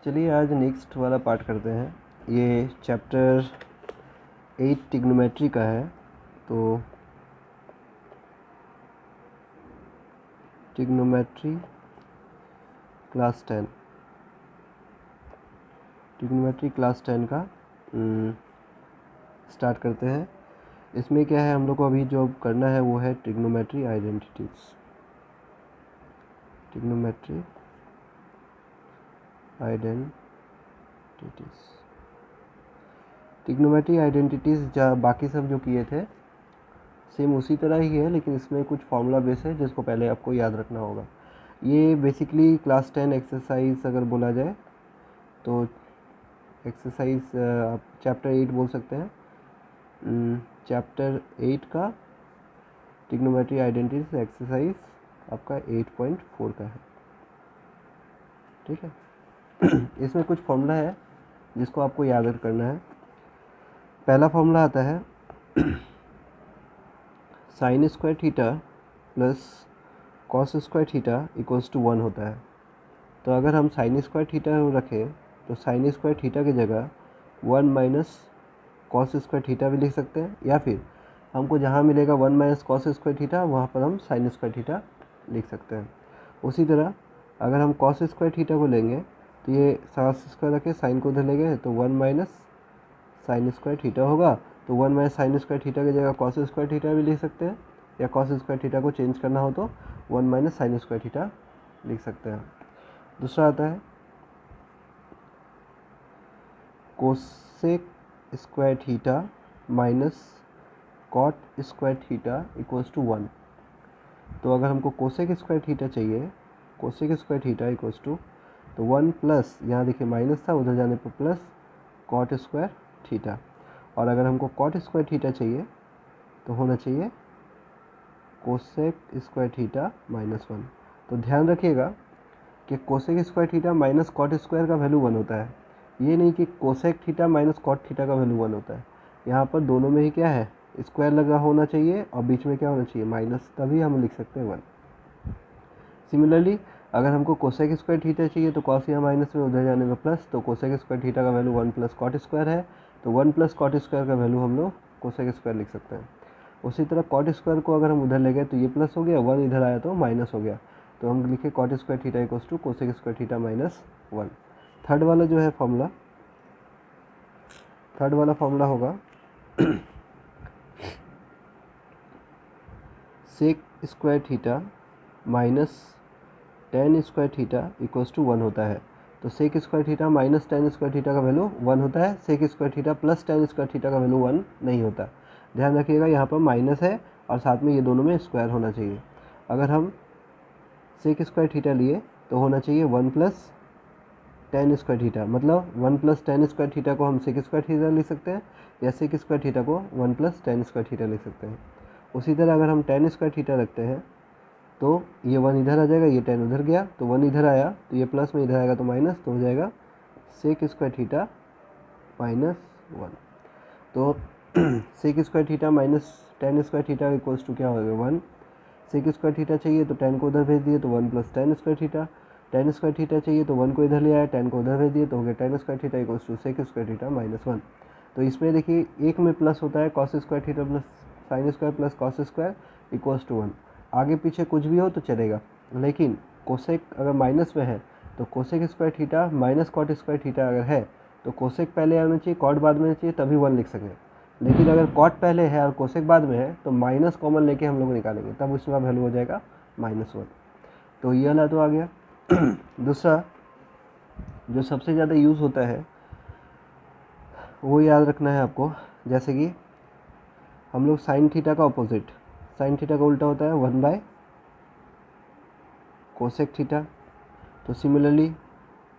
चलिए आज नेक्स्ट वाला पार्ट करते हैं। ये चैप्टर 8 ट्रिग्नोमेट्री का है। तो ट्रिग्नोमेट्री क्लास 10 ट्रिग्नोमेट्री क्लास 10 का स्टार्ट करते हैं। इसमें क्या है, हम लोग को अभी जो करना है वो है ट्रिग्नोमेट्री आइडेंटिटीज़। ट्रिग्नोमेट्री आइडेंटिटीज़ बाकी सब जो किए थे सेम उसी तरह ही है, लेकिन इसमें कुछ फार्मूला बेस है जिसको पहले आपको याद रखना होगा। ये बेसिकली क्लास 10 एक्सरसाइज अगर बोला जाए तो एक्सरसाइज आप चैप्टर 8 बोल सकते हैं। चैप्टर 8 का ट्रिग्नोमेट्री आइडेंटिटीज एक्सरसाइज आपका 8.4 का है, ठीक है। इसमें कुछ फॉर्मूला है जिसको आपको याद करना है। पहला फॉर्मूला आता है sine square theta plus cos square theta equals to 1 होता है। तो अगर हम साइन स्क्वायर थीटा रखें तो साइन स्क्वायर थीटा की जगह 1 माइनस कॉस स्क्वायर थीटा भी लिख सकते हैं, या फिर हमको जहाँ मिलेगा 1 माइनस कॉस स्क्वायर थीटा वहाँ पर हम साइन स्क्वायर थीटा लिख सकते हैं। उसी तरह अगर हम कॉस स्क्वायर थीटा को लेंगे तो ये सास स्क्वायर रखे साइन को उधर ले गए तो 1 माइनस साइन स्क्वायर थीटा होगा। तो 1 माइनस साइन स्क्वायर थीटा की जगह कॉस स्क्वायर थीटा भी लिख सकते हैं, या कॉस स्क्वायर थीटा को चेंज करना हो तो 1 माइनस साइन स्क्वायर थीटा लिख सकते हैं। दूसरा आता है cosec square theta minus cot square theta equals to 1। तो अगर हमको कोसेक स्क्वायर थीटा चाहिए, cosec square theta equals to तो 1 प्लस, यहाँ देखिए माइनस था उधर जाने पर प्लस कॉट स्क्वायर थीटा। और अगर हमको कॉट स्क्वायर थीटा चाहिए तो होना चाहिए कोसेक स्क्वायर थीटा माइनस 1। तो ध्यान रखिएगा कि cosec square theta minus cot square का वैल्यू 1 होता है, ये नहीं कि cosec theta minus cot theta का वैल्यू 1 होता है। यहाँ पर दोनों में ही क्या है, स्क्वायर लगा होना चाहिए और बीच में क्या होना चाहिए, माइनस, तभी हम लिख सकते हैं 1। सिमिलरली अगर हमको कोसेक स्क्वायर थीटा चाहिए तो कॉस या माइनस में उधर जाने में प्लस, तो कोसेक स्क्वायर थीटा का वैल्यू 1 प्लस कॉट स्क्वायर है, तो 1 प्लस कॉट स्क्वायर का वैल्यू हम लोग कोसेक स्क्वायर लिख सकते हैं। उसी तरह कॉट स्क्वायर को अगर हम उधर ले गए तो ये प्लस हो गया, 1 इधर आया तो माइनस हो गया, तो हम लिखे cot square theta equals to cosec square theta minus 1। Third वाला जो है फॉर्मूला, थर्ड वाला फॉर्मूला होगा sec square theta minus tan square theta equals to 1 होता है। तो sec square theta minus tan square theta का वैल्यू 1 होता है, sec square theta plus ten square theta का वैल्यू 1 नहीं होता। ध्यान रखिएगा यहाँ पर माइनस है और साथ में ये दोनों में स्क्वायर होना चाहिए। अगर हम सेक स्क्वायर थीटा लिए तो होना चाहिए 1 प्लस टेन स्क्वायर थीटा, मतलब 1 प्लस टेन स्क्वायर थीटा को हम सेक स्क्वायर थीटा लिख सकते हैं, या सेक स्क्वायर थीटा को 1 प्लस टेन स्क्वायर थीटा लिख सकते हैं। उसी तरह अगर हम टेन स्क्वायर थीटा रखते हैं तो ये 1 इधर आ जाएगा, ये 10 उधर गया, तो 1 इधर आया तो ये प्लस में इधर आएगा तो माइनस, तो हो जाएगा सेक स्क्वायर थीटा माइनस 1। तो sec square theta minus tan square theta equals to क्या होगा 1। सेक स्क्वायर थीटा चाहिए तो 10 को उधर भेज दिए तो 1 plus ten square theta, ten square theta चाहिए तो 1 को इधर ले आया, 10 को उधर भेज दिए तो हो गया tan square theta equals to sec square theta minus 1। तो इसमें देखिए एक में प्लस होता है cos square theta plus sine square plus cos square equals to 1। आगे पीछे कुछ भी हो तो चलेगा, लेकिन कोसेक अगर माइनस में है तो cosec square theta minus cot square theta अगर है तो कोसेक पहले आना चाहिए, कॉट बाद में आना चाहिए, तभी 1 लिख सकेंगे। लेकिन अगर कॉट पहले है और कोसेक बाद में है तो माइनस कॉमन लेके हम लोग निकालेंगे, तब उसका वैल्यू हो जाएगा माइनस 1। तो ये वाला तो आ गया। दूसरा जो सबसे ज़्यादा यूज़ होता है वो याद रखना है आपको, जैसे कि हम लोग साइन थीटा का अपोजिट, साइन थीटा का उल्टा होता है 1 बाय कोसेक थीटा। तो सिमिलरली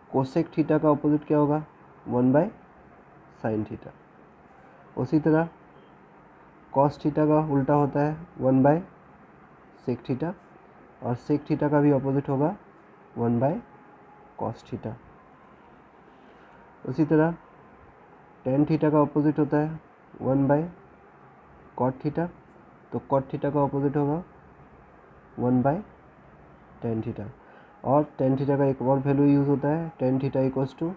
कोसेक थीटा का अपोजिट क्या होगा 1 बाय साइन थीटा। उसी तरह कॉस थीटा का उल्टा होता है 1 बाय सेक थीटा, और सेक थीटा का भी अपोजिट होगा 1 बाय कॉस थीटा। उसी तरह टेन थीटा का अपोजिट होता है 1 बाय कॉट थीटा, तो कॉट थीटा का अपोजिट होगा 1 बाय टेन थीटा। और टेन थीटा का एक और वैल्यू यूज़ होता है, tan theta equals to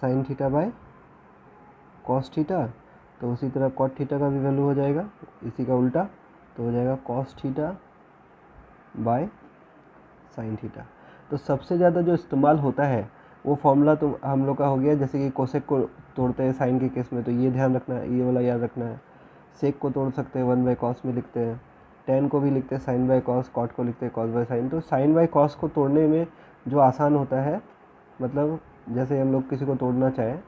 sine theta by cos theta. तो उसी तरह कॉट थीटा का भी वैल्यू हो जाएगा इसी का उल्टा, तो हो जाएगा cos theta by sine theta. तो सबसे ज़्यादा जो इस्तेमाल होता है वो फॉर्मूला तो हम लोग का हो गया, जैसे कि कोसेक को तोड़ते हैं साइन के केस में, तो ये ध्यान रखना है, ये वाला याद रखना है। सेक को तोड़ सकते हैं, वन बाय कॉस में लिखते हैं। टेन को भी लिखते हैं साइन बाय कॉस, कॉट को लिखते हैं कॉस बाय साइन। तो साइन बाय कॉस को तोड़ने में जो आसान होता है, मतलब जैसे हम लोग किसी को तोड़ना चाहें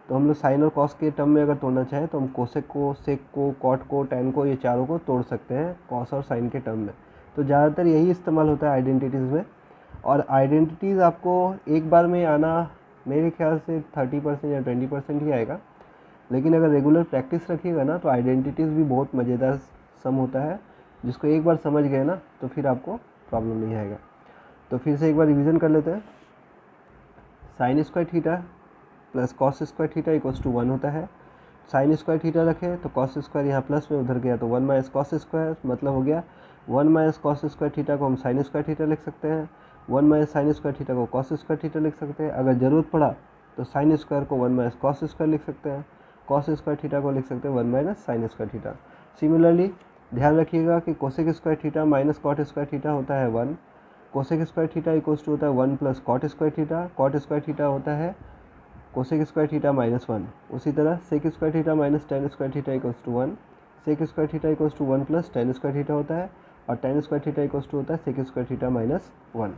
तो हम लोग साइन और कॉस के टर्म में अगर तोड़ना चाहें तो हम कोसेक को, सेक को, कॉट को, टेन को, ये चारों को तोड़ सकते हैं कॉस और साइन के टर्म में। तो ज़्यादातर यही इस्तेमाल होता है आइडेंटिटीज़ में। और आइडेंटिटीज़ आपको एक बार में आना मेरे ख्याल से 30% या 20% ही आएगा, लेकिन अगर रेगुलर प्रैक्टिस रखिएगा ना तो आइडेंटिटीज़ भी बहुत मज़ेदार सम होता है, जिसको एक बार समझ गए ना तो फिर आपको प्रॉब्लम नहीं आएगा। तो फिर से एक बार रिवीजन कर लेते हैं। Sine square theta plus cos square theta equals to 1 होता है। साइन स्क्वायर थीटा रखे तो कॉस स्क्वायर यहाँ प्लस में उधर गया तो 1 माइनस कॉस स्क्वायर, मतलब हो गया 1 माइनस कॉस स्क्वायर थीटा को हम साइन स्क्वायर थीटा लिख सकते हैं, 1 माइनस साइन स्क्वायर थीटा को कॉस स्क्वायर थीटा लिख सकते हैं। अगर ज़रूरत पड़ा तो साइन स्क्वायर को 1 माइनस कॉस स्क्वायर लिख सकते हैं, कॉस स्क्वायर थीटा को लिख सकते हैं 1 minus sine square theta. Similarly ध्यान रखिएगा कि cosec square theta minus cot square theta होता है 1, cosec square theta equals to होता है 1 plus cot square theta, cot square theta होता है कोसेक स्क्वायर थीटा माइनस 1। उसी तरह sec square theta minus tan square theta equals to 1, sec square theta equals to 1 plus ten square theta होता है, और ten square theta equals to होता है sec square theta minus 1।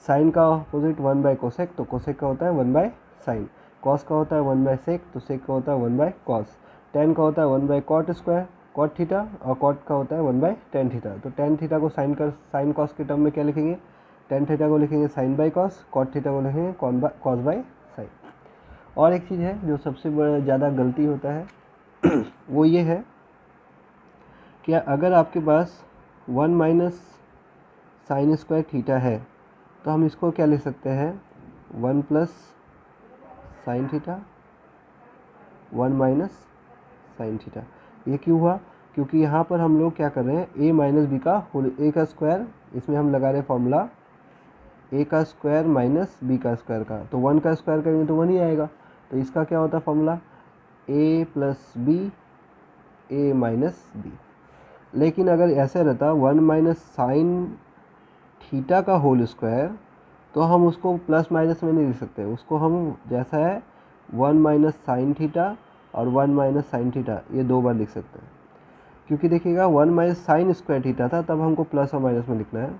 Sine का opposite 1 by cosec, तो cosec का होता है 1 बाय साइन, कॉस का होता है 1 बाय सेक, तो सेक का होता है 1 बाय कॉस, टेन का होता है 1 by cot square cot theta, और कॉट का होता है 1 बाय टेन थीटा। तो टेन थीटा को साइन कॉस के टर्म में क्या लिखेंगे, टेन थीटा को लिखेंगे sine by cos, cot theta को लिखेंगे कॉस बाय साइन। और एक चीज़ है जो सबसे ज़्यादा गलती होता है वो ये है कि अगर आपके पास 1 माइनस साइन स्क्वायर थीटा है तो हम इसको क्या लिख सकते हैं, 1 plus sine theta 1 minus sine theta. ये क्यों हुआ, क्योंकि यहाँ पर हम लोग क्या कर रहे हैं, ए माइनस बी का होल, ए का स्क्वायर, इसमें हम लगा रहे हैं फॉर्मूला ए का स्क्वायर माइनस बी का स्क्वायर का, तो 1 का स्क्वायर करेंगे तो 1 ही आएगा। तो इसका क्या होता है फॉर्मूला, ए प्लस बी ए माइनस बी। लेकिन अगर ऐसे रहता 1 माइनस साइन थीटा का होल स्क्वायर, तो हम उसको प्लस माइनस में नहीं लिख सकते, उसको हम जैसा है 1 माइनस साइन थीटा और 1 माइनस साइन थीटा ये दो बार लिख सकते हैं। क्योंकि देखिएगा 1 माइनस साइन स्क्वायर थीटा था तब हमको प्लस और माइनस में लिखना है,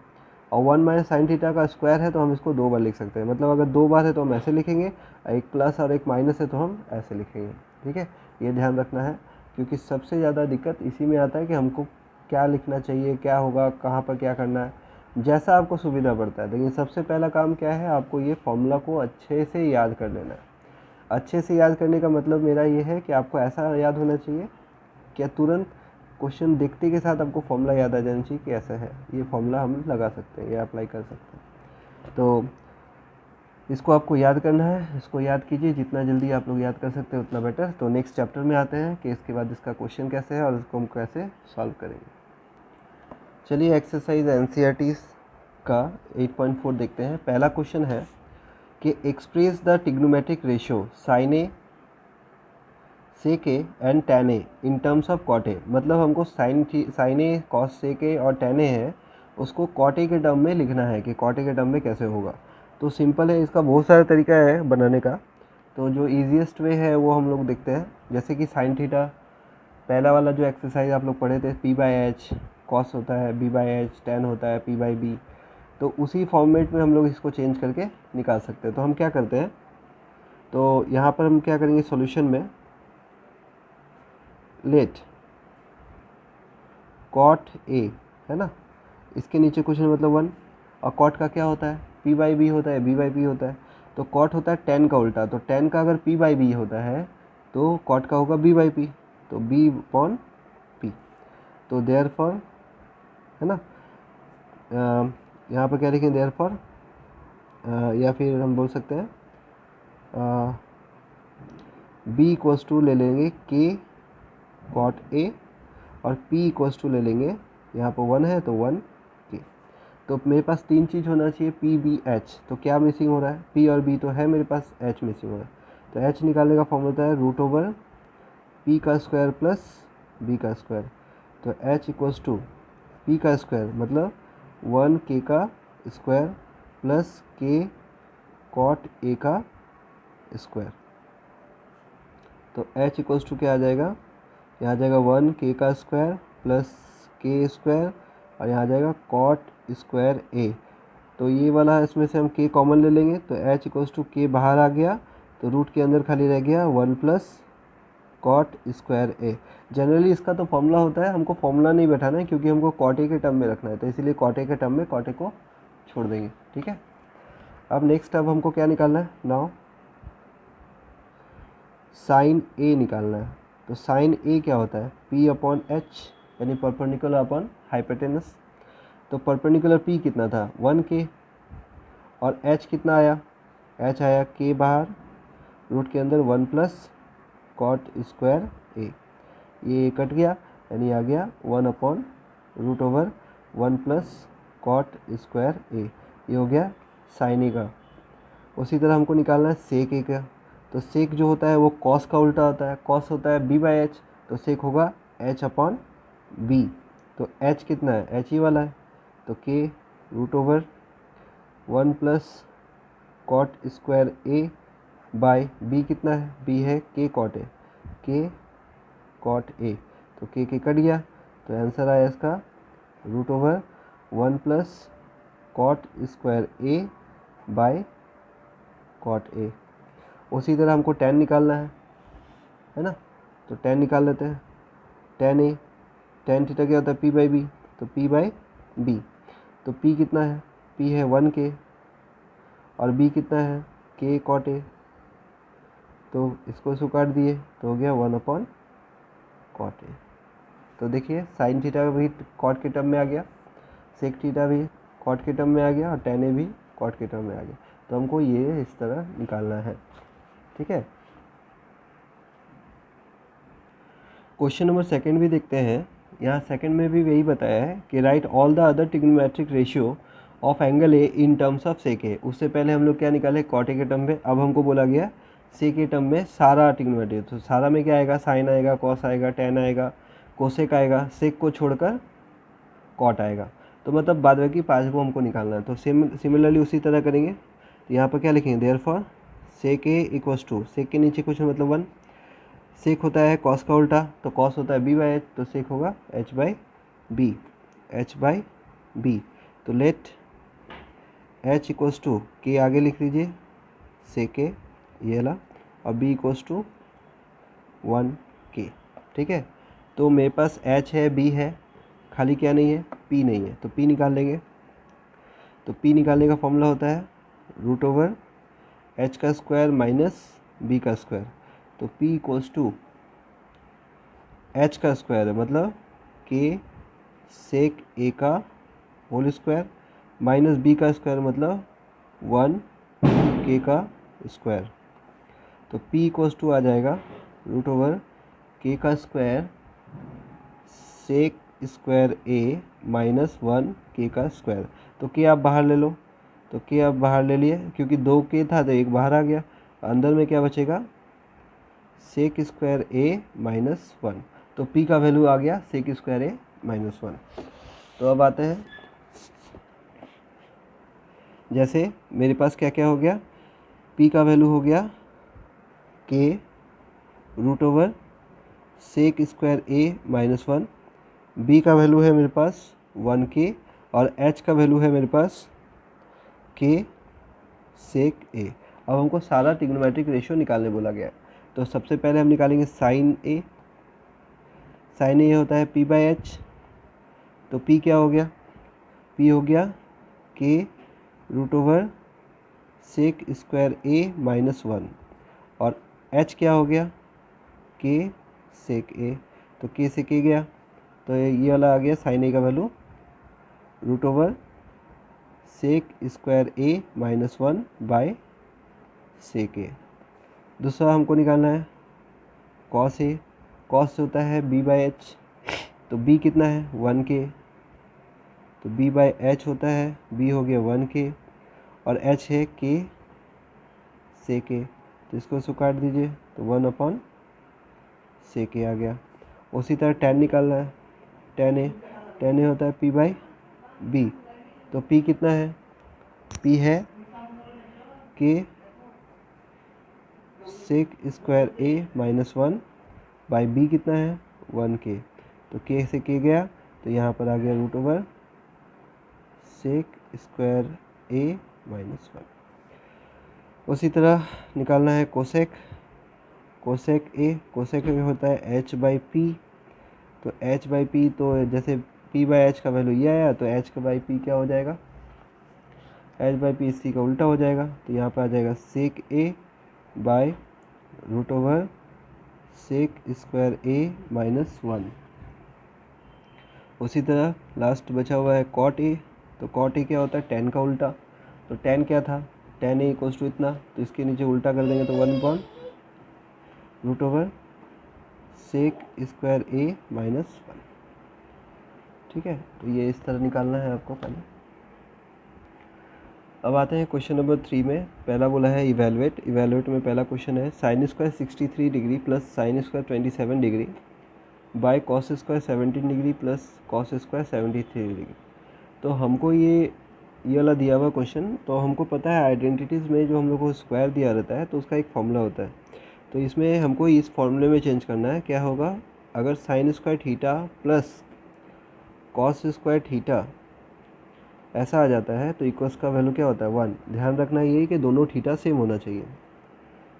और 1 माइनस साइन थीटा का स्क्वायर है तो हम इसको दो बार लिख सकते हैं। मतलब अगर दो बार है तो हम ऐसे लिखेंगे, एक प्लस और एक माइनस है तो हम ऐसे लिखेंगे। ठीक है, ये ध्यान रखना है, क्योंकि सबसे ज़्यादा दिक्कत इसी में आता है कि हमको क्या लिखना चाहिए, क्या होगा, कहाँ पर क्या करना है, जैसा आपको सुविधा पड़ता है। लेकिन सबसे पहला काम क्या है, आपको ये फॉर्मूला को अच्छे से याद कर लेना है। अच्छे से याद करने का मतलब मेरा ये है कि आपको ऐसा याद होना चाहिए कि तुरंत क्वेश्चन देखते के साथ आपको फॉर्मूला याद आ जाना चाहिए कि ऐसा है, ये फॉर्मूला हम लगा सकते हैं या अप्लाई कर सकते हैं। तो इसको आपको याद करना है, इसको याद कीजिए, जितना जल्दी आप लोग याद कर सकते हैं उतना बेटर। तो नेक्स्ट चैप्टर में आते हैं कि इसके बाद इसका क्वेश्चन कैसे है और इसको हम कैसे सॉल्व करेंगे। चलिए एक्सरसाइज एनसीईआरटी का 8.4 देखते हैं। पहला क्वेश्चन है कि express the trigonometric ratio sine A sec A and tan A in terms of cot A. मतलब हमको साइन ए कॉस सेक ए और टैन ए है उसको कॉट ए के टर्म में लिखना है कि कॉट ए के टर्म में कैसे होगा। तो सिंपल है, इसका बहुत सारा तरीका है बनाने का। तो जो ईजीएस्ट वे है वो हम लोग देखते हैं। जैसे कि साइन थीटा, पहला वाला जो एक्सरसाइज आप लोग पढ़े थे, पी बाई एच कॉस होता है, बी बाई एच टैन होता है, पी बाई बी, तो उसी फॉर्मेट में हम लोग इसको चेंज करके निकाल सकते हैं। तो हम क्या करते हैं, तो यहाँ पर हम क्या करेंगे, सॉल्यूशन में लेट कॉट ए है ना, इसके नीचे कुछ नहीं मतलब 1, और कॉट का क्या होता है, पी बाई बी होता है, बी बाई पी होता है। तो कॉट होता है टेन का उल्टा, तो टेन का अगर पी बाई बी होता है तो कॉट का होगा बी बाई पी, तो बी अपॉन पी। तो देयर फॉर है ना, यहाँ पर क्या लिखें, देयर फॉर, या फिर हम बोल सकते हैं बी इक्वल्स टू ले लेंगे के कॉट ए, और p इक्वल्स टू ले लेंगे, यहाँ पर 1 है तो 1 के। तो मेरे पास तीन चीज़ होना चाहिए, पी बी एच। तो क्या मिसिंग हो रहा है, पी और बी तो है मेरे पास, एच मिसिंग हो रहा है। तो एच निकालने का फॉर्मूला होता है रूट ओवर पी का स्क्वायर प्लस बी का स्क्वायर। तो एच इक्वल्स टू पी का स्क्वायर मतलब 1 k का स्क्वायर प्लस के कॉट ए का स्क्वायर। तो एच इक्वल्स टू क्या आ जाएगा, यहाँ आ जाएगा 1 k का स्क्वायर प्लस के स्क्वायर और यहाँ आ जाएगा कॉट स्क्वायर ए। तो ये वाला इसमें से हम k कॉमन ले लेंगे, तो एच इक्वल्स टू के बाहर आ गया, तो रूट के अंदर खाली रह गया 1 प्लस कॉट स्क्वायर ए। जनरली इसका तो फॉर्मूला होता है, हमको फॉर्मूला नहीं बैठाना है क्योंकि हमको कॉट ए के टर्म में रखना है, तो इसीलिए कॉट ए के टर्म में कॉट ए को छोड़ देंगे। ठीक है, अब नेक्स्ट अब हमको क्या निकालना है, नाउ साइन ए निकालना है। तो साइन ए क्या होता है, पी अपॉन एच यानी परपेंडिकुलर अपॉन हाइपोटेनस। तो परपेंडिकुलर पी कितना था 1 k और एच कितना आया, एच आया के बाहर, रूट के अंदर 1 प्लस कॉट स्क्वायर ए। ये कट गया यानी आ गया 1 upon root over 1 plus cot square A. ये हो गया साइन ए का। उसी तरह हमको निकालना है सेक ए का। तो सेक जो होता है वो कॉस का उल्टा होता है, कॉस होता है बी बाई एच, तो सेक होगा एच अपॉन बी। तो एच कितना है, एच ही वाला है, तो K root over 1 plus cot square A by B कितना है, बी है के कॉट ए, के कॉट ए। तो के कट गया, तो आंसर आया इसका root over 1 plus cot square A by cot A. उसी तरह हमको tan निकालना है ना, तो tan निकाल लेते हैं। tan ए, tan थीटा क्या होता है, p बाई बी, तो p बाई बी। तो p कितना है, p है 1 k और b कितना है k कॉट ए। तो इसको इसको काट दिए तो हो गया 1 अपॉन कॉट ए। तो देखिए साइन थीटा भी कॉट के टर्म में आ गया, सेक थीटा भी कॉट के टर्म में आ गया और tan ए भी कॉट के टर्म में आ गया। तो हमको ये इस तरह निकालना है। ठीक है, क्वेश्चन नंबर सेकंड भी देखते हैं। यहाँ सेकंड में भी यही बताया है कि write all the other trigonometric ratio of angle A in terms of sec A. उससे पहले हम लोग क्या निकाले, कॉट ए के टर्म में। अब हमको बोला गया सेक ए टर्म में सारा ट्रिग्नोमेट्रिक। तो सारा में क्या आएगा, साइन आएगा, कॉस आएगा, tan आएगा, कोसेक आएगा, सेक को छोड़कर कॉट आएगा। तो मतलब बाद बाकी 5 को हमको निकालना है। तो सिमिलरली उसी तरह करेंगे। तो यहाँ पर क्या लिखेंगे, therefore sec A equals to, sec के नीचे कुछ मतलब 1, सेक होता है कॉस का उल्टा, तो कॉस होता है बी बाई एच, तो सेक होगा H by B, H by B. तो लेट एच इक्वल्स टू के आगे लिख लीजिए सेक ए ये वाला, और बी इक्वल्स टू 1 k। ठीक है, तो मेरे पास एच है, बी है, खाली क्या नहीं है, पी नहीं है, तो पी निकाल लेंगे। तो पी निकालने का फॉर्मूला होता है रूट ओवर एच का स्क्वायर माइनस बी का स्क्वायर। तो p इक्वल्स टू एच का स्क्वायर है मतलब के सेक ए का होल स्क्वायर माइनस बी का स्क्वायर मतलब 1 k का स्क्वायर। तो p इक्वल्स टू आ जाएगा रूट ओवर के का square sec square A minus 1 k का स्क्वायर। तो k आप बाहर ले लो, तो k आप बाहर ले लिए क्योंकि 2 k था तो एक बाहर आ गया, अंदर में क्या बचेगा सेक स्क्वायर ए माइनस 1। तो p का वैल्यू आ गया सेक स्क्वायर ए माइनस 1। तो अब आते हैं, जैसे मेरे पास क्या क्या हो गया, p का वैल्यू हो गया k root over sec square A minus 1, b का वैल्यू है मेरे पास 1 k और h का वैल्यू है मेरे पास k सेक ए। अब हमको सारा ट्रिग्नोमेट्रिक रेशियो निकालने बोला गया है। तो सबसे पहले हम निकालेंगे साइन ए। साइन ए होता है p बाई एच, तो p क्या हो गया, p हो गया k root over sec square A minus 1 और h क्या हो गया k सेक ए। तो k से k गया, तो ये वाला आ गया साइन ए का value root over sec square A minus 1 by sec A. दूसरा हमको निकालना है कॉस ए। कॉस होता है b बाई एच, तो b कितना है 1 k तो b बाई एच होता है, b हो गया 1k और h है k से k, तो इसको उसको काट दीजिए तो 1 से k आ गया। उसी तरह tan निकालना है, tan a होता है p बाई b, तो p कितना है, p है k sec square a minus 1 by b कितना है 1k, तो k से k गया तो यहाँ पर आ गया root over sec square a minus 1। उसी तरह निकालना है कोसेक a होता है h बाई पी, तो h बाई पी, तो जैसे p बाई एच का वैल्यू ये आया तो h का बाई पी क्या हो जाएगा, h बाई पी इसी का उल्टा हो जाएगा, तो यहाँ पर आ जाएगा sec a by root over sec square a minus 1। उसी तरह लास्ट बचा हुआ है कॉट a, तो कॉट a क्या होता है tan का उल्टा, तो tan क्या था, tan a इक्वल्स टू इतना, तो इसके नीचे उल्टा कर देंगे तो 1 root over sec square a minus 1। ठीक है, तो ये इस तरह निकालना है आपको पहले। अब आते हैं क्वेश्चन नंबर 3 में। पहला बोला है इवेलुएट में पहला क्वेश्चन है sine square 63 degree plus sine square 27 degree by cos square 17 degree plus cos square 73 degree. तो हमको ये वाला दिया हुआ क्वेश्चन, तो हमको पता है आइडेंटिटीज़ में जो हम लोग को स्क्वायर दिया रहता है तो उसका एक फॉर्मूला होता है, तो इसमें हमको इस फॉर्मूले में चेंज करना है। क्या होगा, अगर sign square theta plus cos square theta ऐसा आ जाता है तो इक्वल्स का वैल्यू क्या होता है 1। ध्यान रखना यही कि दोनों थीटा सेम होना चाहिए।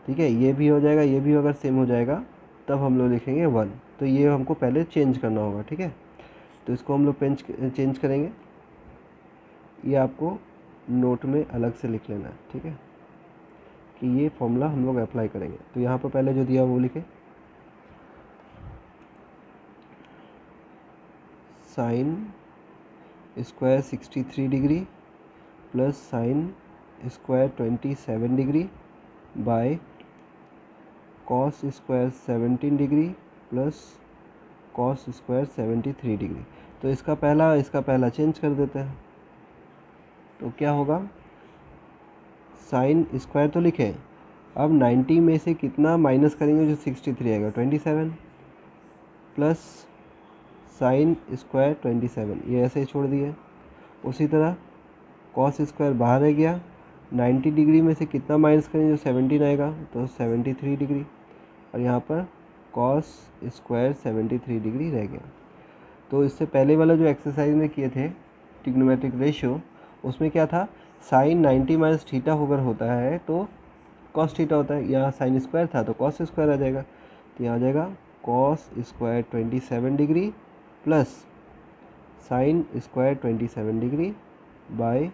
ठीक है, ये भी हो जाएगा, ये भी अगर सेम हो जाएगा तब हम लोग लिखेंगे 1, तो ये हमको पहले चेंज करना होगा। ठीक है, तो इसको हम लोग चेंज करेंगे, ये आपको नोट में अलग से लिख लेना है। ठीक है, कि ये फॉर्मूला हम लोग अप्लाई करेंगे। तो यहाँ पर पहले जो दिया वो लिखे, sine square 63 degree plus sine square 27 degree by cos square 17 degree plus cos square 73 degree. तो इसका पहला चेंज कर देते हैं, तो क्या होगा, साइन स्क्वायर तो लिखे, अब 90 में से कितना माइनस करेंगे जो 63 आएगा 27 प्लस साइन स्क्वायर 27, ये ऐसे ही छोड़ दिए। उसी तरह कॉस स्क्वायर बाहर रह गया, 90 डिग्री में से कितना माइनस करेंगे जो 17 आएगा तो 73 डिग्री, और यहाँ पर कॉस स्क्वायर 73 डिग्री रह गया। तो इससे पहले वाला जो एक्सरसाइज में किए थे ट्रिग्नोमेट्रिक रेशियो, उसमें क्या था, साइन 90 माइनस थीटा अगर होता है तो कॉस थीटा होता है, यहाँ साइन स्क्वायर था तो कॉस स्क्वायर आ जाएगा, तो यहाँ आ जाएगा cos square 27 degree plus sine square 27 degree by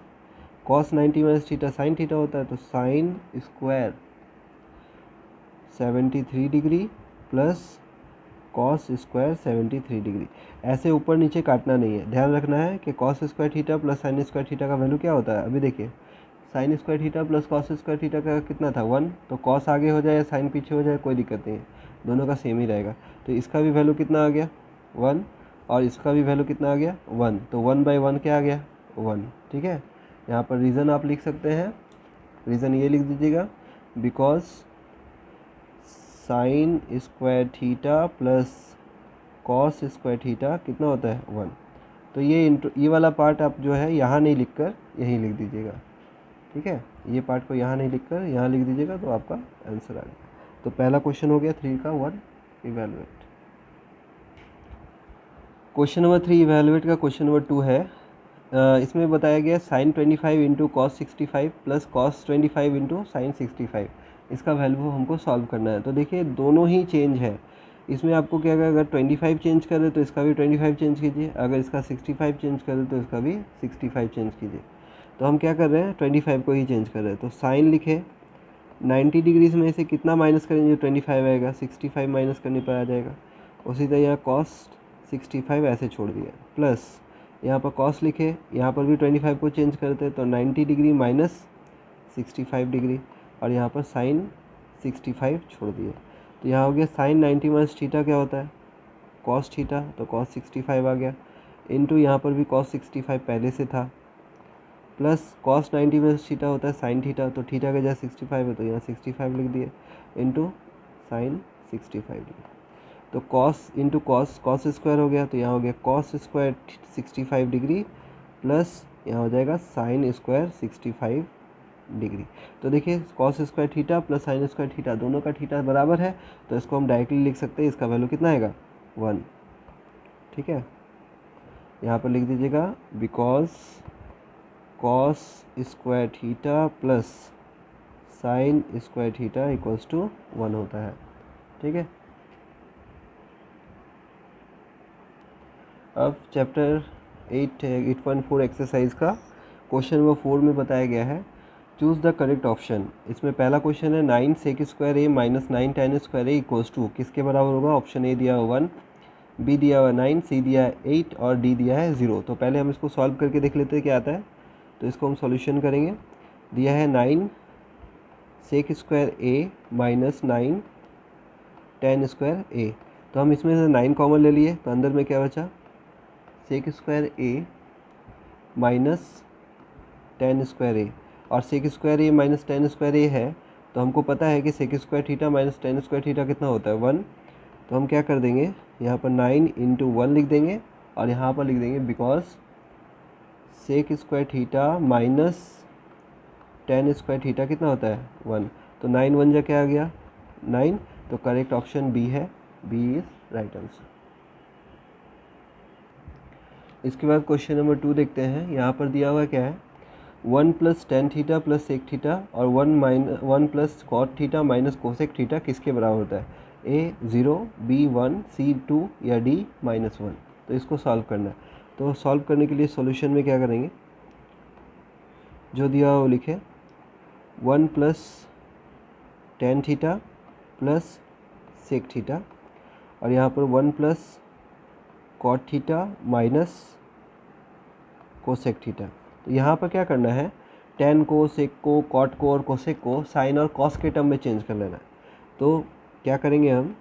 cos 90 minus theta sine theta होता है तो sine square 73 degree plus cos square 73 degree. ऐसे ऊपर नीचे काटना नहीं है, ध्यान रखना है कि cos square theta plus sine square theta का वैल्यू क्या होता है। अभी देखिए, sign square theta plus cos square theta का कितना था 1, तो कॉस आगे हो जाए साइन पीछे हो जाए कोई दिक्कत नहीं है, दोनों का सेम ही रहेगा। तो इसका भी वैल्यू कितना आ गया 1 और इसका भी वैल्यू कितना आ गया 1, तो 1/1 क्या आ गया 1। ठीक है, यहाँ पर रीज़न आप लिख सकते हैं, रीज़न ये लिख दीजिएगा, because sign square theta plus cos square theta कितना होता है 1। तो ये वाला पार्ट आप जो है यहाँ नहीं लिखकर यहीं लिख दीजिएगा। ठीक है, ये पार्ट को यहाँ नहीं लिखकर यहाँ लिख दीजिएगा तो आपका आंसर आ गया। तो पहला क्वेश्चन हो गया 3 का 1 इवैल्यूएट। क्वेश्चन नंबर 3 इवैल्यूएट का क्वेश्चन नंबर 2 है। इसमें बताया गया sine 25 into cos 65 plus cos 25 into sine 65, इसका वैल्यू हमको सॉल्व करना है। तो देखिए दोनों ही चेंज है, इसमें आपको क्या करेगा, अगर 25 चेंज कर दे तो इसका भी 25 चेंज कीजिए, अगर इसका 65 चेंज कर दे तो इसका भी 65 चेंज कीजिए। तो हम क्या कर रहे हैं 25 को ही चेंज कर रहे हैं, तो साइन लिखे 90 डिग्रीज में से कितना माइनस करेंगे जो 25 आएगा 65 माइनस करने पर आ जाएगा। उसी तरह यहाँ कॉस 65 ऐसे छोड़ दिया, प्लस यहाँ पर कॉस लिखे, यहाँ पर भी 25 को चेंज करते हैं तो 90 डिग्री माइनस 65 डिग्री, और यहाँ पर साइन 65 छोड़ दिए। तो यहाँ हो गया साइन 90 माइनस थीटा क्या होता है कॉस थीटा, तो कॉस 65 आ गया। इंटू यहाँ पर भी cos 65 पहले से था, प्लस cos 90 में थीटा होता है sin थीटा, तो थीटा का जगह 65 है तो यहाँ 65 लिख दिए, इंटू sin 65 लिखे। तो cos इंटू cos स्क्वायर हो गया, तो यहाँ हो गया cos स्क्वायर 65 डिग्री प्लस यहाँ हो जाएगा sin स्क्वायर 65 डिग्री। तो देखिए cos square theta plus sin square theta दोनों का थीटा बराबर है, तो इसको हम डायरेक्टली लिख सकते हैं, इसका वैल्यू कितना आएगा 1। ठीक है, यहाँ पर लिख दीजिएगा because cos square theta plus sin square theta equals to 1 होता है। ठीक है, अब चैप्टर 8.4 एक्सरसाइज का क्वेश्चन नंबर 4 में बताया गया है चूज़ द करेक्ट ऑप्शन। इसमें पहला क्वेश्चन है 9 sec square A minus 9 tan square A equals to किसके बराबर होगा। ऑप्शन ए दिया हुआ 1, बी दिया हुआ 9, सी दिया है 8 और डी दिया है 0। तो पहले हम इसको सॉल्व करके देख लेते हैं क्या आता है। तो इसको हम सॉल्यूशन करेंगे। दिया है 9 sec square A minus 9 tan square ए, तो हम इसमें से 9 कॉमन ले लिए, तो अंदर में क्या बचा sec square A minus tan square A, और sec square A minus tan square A है, तो हमको पता है कि sec square theta minus tan square theta कितना होता है 1। तो हम क्या कर देंगे, यहाँ पर 9 इंटू 1 लिख देंगे और यहाँ पर लिख देंगे because sec square theta minus tan square theta कितना होता है 1। तो 9 1 जा क्या आ गया 9, तो करेक्ट ऑप्शन बी है, बी इज राइट आंसर। इसके बाद क्वेश्चन नंबर 2 देखते हैं। यहाँ पर दिया हुआ क्या है 1 plus tan theta plus sec theta और 1 plus cot theta minus cosec theta किसके बराबर होता है। ए 0, बी 1, सी 2 या डी -1। तो इसको सॉल्व करना है। तो सॉल्व करने के लिए सॉल्यूशन में क्या करेंगे, जो दिया हुआ वो लिखे 1 plus tan theta plus sec theta और यहाँ पर 1 plus cot theta minus cosec theta. तो यहाँ पर क्या करना है, टेन को, सेक को, कॉट को और कोसेक को साइन और कॉस के टर्म में चेंज कर लेना है। तो क्या करेंगे हम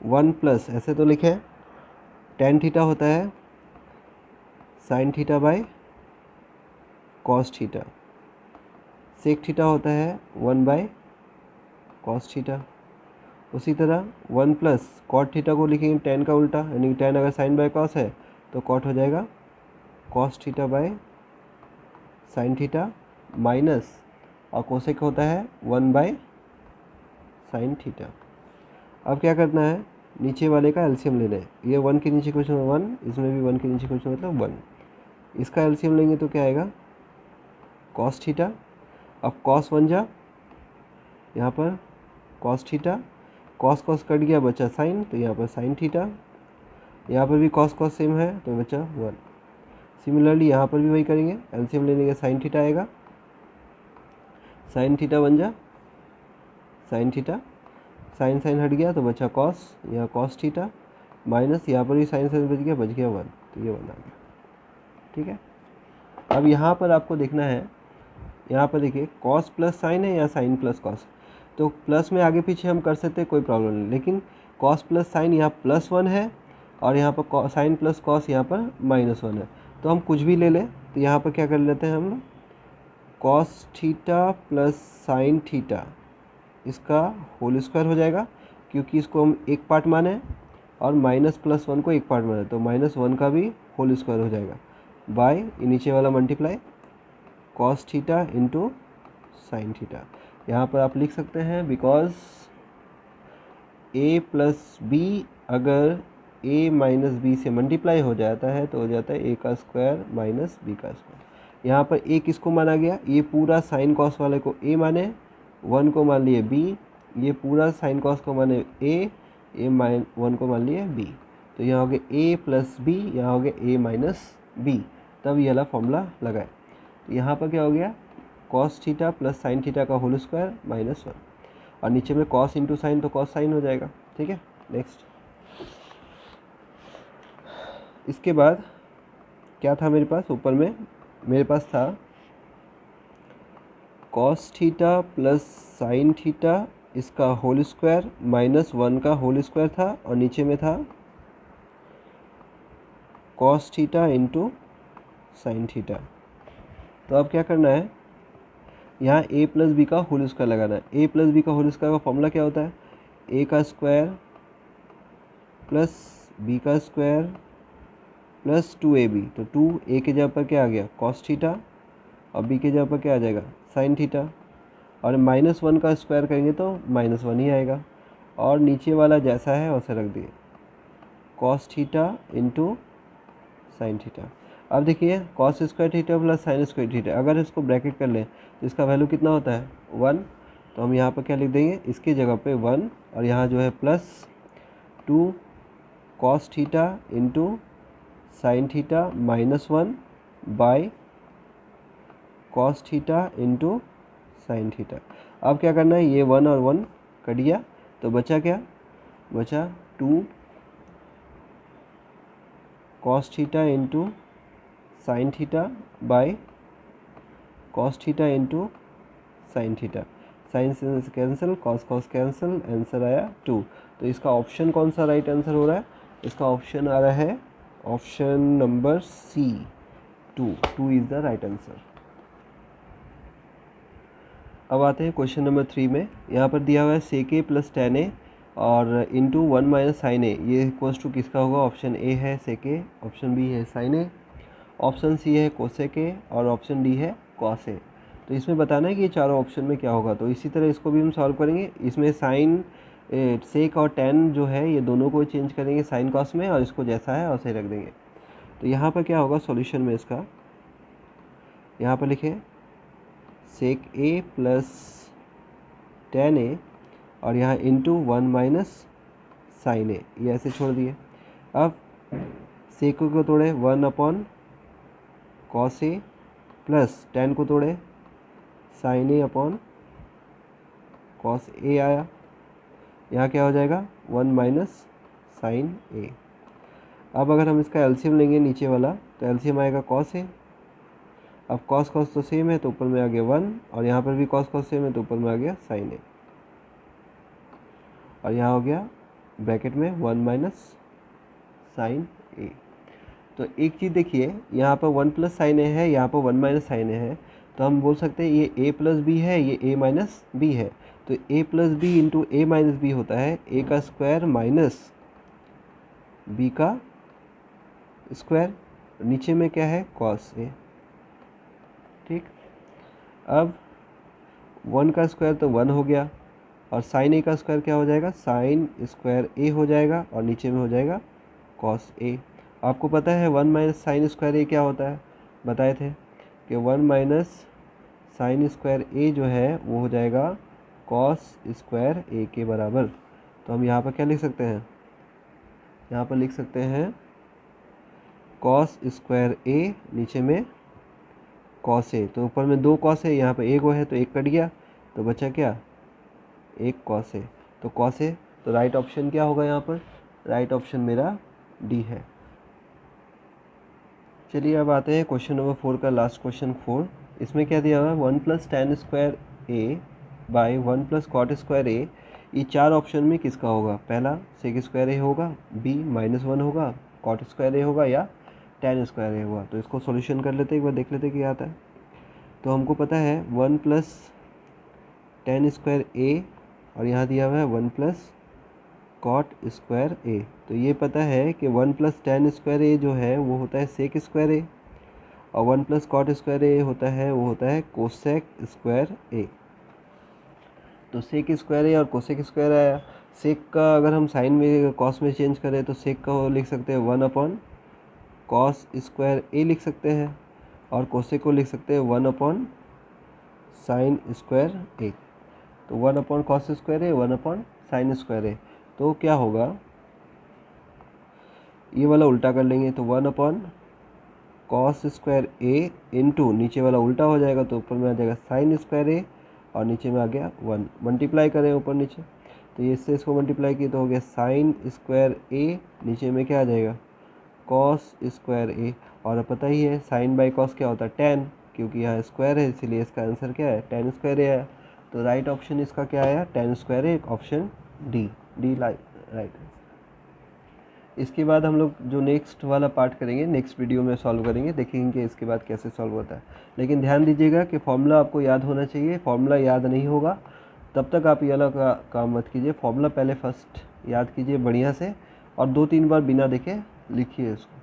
1 प्लस, ऐसे तो लिखे टेन थीटा होता है sine theta by cos theta, sec theta होता है 1 बाय कॉस थीटा। उसी तरह 1 प्लस कॉट थीटा को लिखेंगे टेन का उल्टा, यानी टेन अगर साइन बाय कॉस है तो कॉट हो जाएगा cos theta by sine theta minus, और कोसेक होता है 1 बाय साइन थीटा। अब क्या करना है, नीचे वाले का एलसीएम लेना है। ये 1 के नीचे क्वेश्चन 1, इसमें भी 1 के नीचे क्वेश्चन मतलब 1। इसका एलसीएम लेंगे तो क्या आएगा कॉस थीटा। अब कॉस 1 जा, यहाँ पर cos theta, cos cos cut गया बचा साइन, तो यहाँ पर साइन थीटा। यहाँ पर भी कॉस कॉस सेम है तो बचा 1। सिमिलरली यहाँ पर भी वही करेंगे, एलसीएम लेने के साइन थीटा आएगा, साइन थीटा बन जा साइन थीटा, साइन साइन हट गया तो बचा कॉस, यहाँ कॉस थीटा माइनस, यहाँ पर भी साइन साइन बच गया 1, तो ये 1 आ गया। ठीक है, अब यहाँ पर आपको देखना है, यहाँ पर देखिए कॉस प्लस साइन है या साइन प्लस कॉस, तो प्लस में आगे पीछे हम कर सकते हैं, कोई प्रॉब्लम नहीं। लेकिन कॉस प्लस साइन यहाँ +1 है और यहाँ पर साइन प्लस कॉस यहाँ पर -1 है, तो हम कुछ भी ले लें। तो यहाँ पर क्या कर लेते हैं हम लोग, cos theta plus sine theta इसका होल स्क्वायर हो जाएगा, क्योंकि इसको हम एक पार्ट माने और -+1 को एक पार्ट माने, तो -1 का भी होल स्क्वायर हो जाएगा बाय नीचे वाला multiply cos theta into sine theta. यहाँ पर आप लिख सकते हैं बिकॉज a प्लस बी अगर a माइनस बी से मल्टीप्लाई हो जाता है तो हो जाता है a का स्क्वायर माइनस b का स्क्वायर। यहाँ पर a किसको माना गया, ये पूरा साइन कॉस वाले को a माने, 1 को मान लिए b, ये पूरा साइन कॉस को माने a 1 को मान लिए b। तो यहाँ हो गया a प्लस बी, यहाँ हो गया a माइनस बी, तब ये वाला फॉर्मूला लगाए। तो यहाँ पर क्या हो गया cos theta plus sine theta का होल स्क्वायर -1, और नीचे में कॉस इंटू साइन तो कॉस साइन हो जाएगा। ठीक है, नेक्स्ट। इसके बाद क्या था मेरे पास, ऊपर में मेरे पास था cos theta plus sine theta इसका होल स्क्वायर -1 का होल स्क्वायर था, और नीचे में था cos theta into sine theta. तो अब क्या करना है, यहाँ ए प्लस बी का होल स्क्वायर लगाना है। ए प्लस बी का होल स्क्वायर का फॉर्मूला क्या होता है, ए का स्क्वायर प्लस बी का स्क्वायर प्लस 2ab। तो 2 के जगह पर क्या आ गया, कॉस थीटा, और बी के जगह पर क्या आ जाएगा, साइन थीटा। और -1 का स्क्वायर करेंगे तो -1 ही आएगा, और नीचे वाला जैसा है वैसे रख दिए, cos theta into sine theta. अब देखिए cos square theta plus sine square theta, अगर इसको ब्रैकेट कर लें तो इसका वैल्यू कितना होता है, 1। तो हम यहाँ पर क्या लिख देंगे, इसकी जगह पे 1, और यहाँ जो है plus 2 cos theta into sine theta -1 bye cos theta into sine theta. अब क्या करना है, ये 1 और 1 कट गया, तो बचा क्या, बचा 2 cos theta into sine theta by cos theta into sine theta. Sine से cancel, cos cos cancel, answer आया 2। तो इसका ऑप्शन कौन सा राइट आंसर हो रहा है, इसका ऑप्शन आ रहा है option number C, 2 is the right answer. अब आते हैं क्वेश्चन नंबर 3 में। यहाँ पर दिया हुआ है सेक ए प्लस टेन ए और इंटू 1 माइनस साइन ए, ये इक्वल्स टू किसका होगा, ऑप्शन ए है सेक ए, ऑप्शन बी है साइन ए, ऑप्शन सी है कोसेक ए, और ऑप्शन डी है कॉस ए। तो इसमें बताना है कि ये चारों ऑप्शन में क्या होगा। तो इसी तरह इसको भी हम सॉल्व करेंगे। इसमें साइन सेक और टेन जो है ये दोनों को चेंज करेंगे साइन कॉस में, और इसको जैसा है वैसे रख देंगे। तो यहाँ पर क्या होगा सॉल्यूशन में इसका, यहाँ पर लिखे सेक ए प्लस टेन ए और यहाँ इंटू 1 माइनस साइन ए, ये ऐसे छोड़ दिए। अब सेक को तोड़े 1 upon cos A plus ten को तोड़े sign A upon cos A आया, यहाँ क्या हो जाएगा 1 माइनस साइन ए। अब अगर हम इसका एलसीएम लेंगे नीचे वाला, तो एलसीएम आएगा कॉस ए। अब कॉस कॉस तो सेम है तो ऊपर में आ गया 1, और यहाँ पर भी कॉस कॉस सेम है तो ऊपर में आ गया साइन ए, और यहाँ हो गया ब्रैकेट में 1 माइनस साइन ए। तो एक चीज़ देखिए, यहाँ पर 1 प्लस साइन ए है, यहाँ पर 1 माइनस साइन ए है, तो हम बोल सकते हैं ये a प्लस बी है, ये a माइनस बी है। तो a plus B into A minus B होता है a का स्क्वायर माइनस b का स्क्वायर, नीचे में क्या है कॉस ए। ठीक, अब 1 का स्क्वायर तो 1 हो गया, और साइन ए का स्क्वायर क्या हो जाएगा, साइन स्क्वायर ए हो जाएगा, और नीचे में हो जाएगा कॉस ए। आपको पता है 1 माइनस साइन स्क्वायर ए क्या होता है, बताए थे कि 1 माइनस साइन स्क्वायर ए जो है वो हो जाएगा कॉस स्क्वायर ए के बराबर। तो हम यहाँ पर क्या लिख सकते हैं, यहाँ पर लिख सकते हैं कॉस स्क्वायर ए, नीचे में कॉस ए। तो ऊपर में 2 कॉस है, यहाँ पर एक है तो एक कट गया, तो बचा क्या, एक कॉस ए। तो कॉस ए, तो राइट ऑप्शन क्या होगा यहाँ पर, राइट ऑप्शन मेरा डी है। चलिए अब आते हैं क्वेश्चन नंबर 4 का लास्ट क्वेश्चन 4। इसमें क्या दिया हुआ है 1 plus ten square A by 1 plus cot square A. ये चार ऑप्शन में किसका होगा, पहला सेक स्क्वायर ए होगा, बी -1 होगा, कॉट स्क्वायर ए होगा, या टेन स्क्वायर ए होगा। तो इसको सॉल्यूशन कर लेते हैं, एक बार देख लेते हैं क्या आता है। तो हमको पता है 1 प्लस टेन स्क्वायर ए, और यहाँ दिया हुआ है 1 प्लस कॉट स्क्वायर ए। तो ये पता है कि 1 प्लस टेन स्क्वायर ए जो है वो होता है सेक स्क्वायर ए, और 1 प्लस कॉट स्क्वायर ए होता है वो होता है कोसेक स्क्वायर ए। तो सेक स्क्वायर ए और कोसेक स्क्वायर आया। सेक का अगर हम साइन में कॉस में चेंज करें तो सेक का लिख सकते हैं 1 अपॉन कॉस स्क्वायर ए लिख सकते हैं, और कोसेक को लिख सकते हैं 1 अपॉन साइन स्क्वायर ए। तो 1 अपॉन कॉस स्क्वायर ए, 1 अपॉन साइन स्क्वायर ए। तो क्या होगा, ये वाला उल्टा कर लेंगे, तो 1 अपॉन कॉस स्क्वायर ए इंटू नीचे वाला उल्टा हो जाएगा, तो ऊपर में आ जाएगा साइन स्क्वायर ए, और नीचे में आ गया 1। मल्टीप्लाई करें ऊपर नीचे, तो ये इससे इसको मल्टीप्लाई किए तो हो गया साइन स्क्वायर ए, नीचे में क्या आ जाएगा कॉस स्क्वायर ए। और पता ही है साइन बाई कॉस क्या होता है, टेन, क्योंकि यहाँ स्क्वायर है इसीलिए इसका आंसर क्या है, टेन स्क्वायर ए आया। तो राइट ऑप्शन इसका क्या आया, टेन स्क्वायर ए, ऑप्शन डी, डी राइट। इसके बाद हम लोग जो नेक्स्ट वाला पार्ट करेंगे नेक्स्ट वीडियो में सॉल्व करेंगे, देखेंगे कि इसके बाद कैसे सॉल्व होता है। लेकिन ध्यान दीजिएगा कि फॉर्मूला आपको याद होना चाहिए, फॉर्मूला याद नहीं होगा तब तक आप ये वाला काम मत कीजिए। फॉर्मूला पहले फर्स्ट याद कीजिए बढ़िया से और 2-3 बार बिना देखे लिखिए इसको।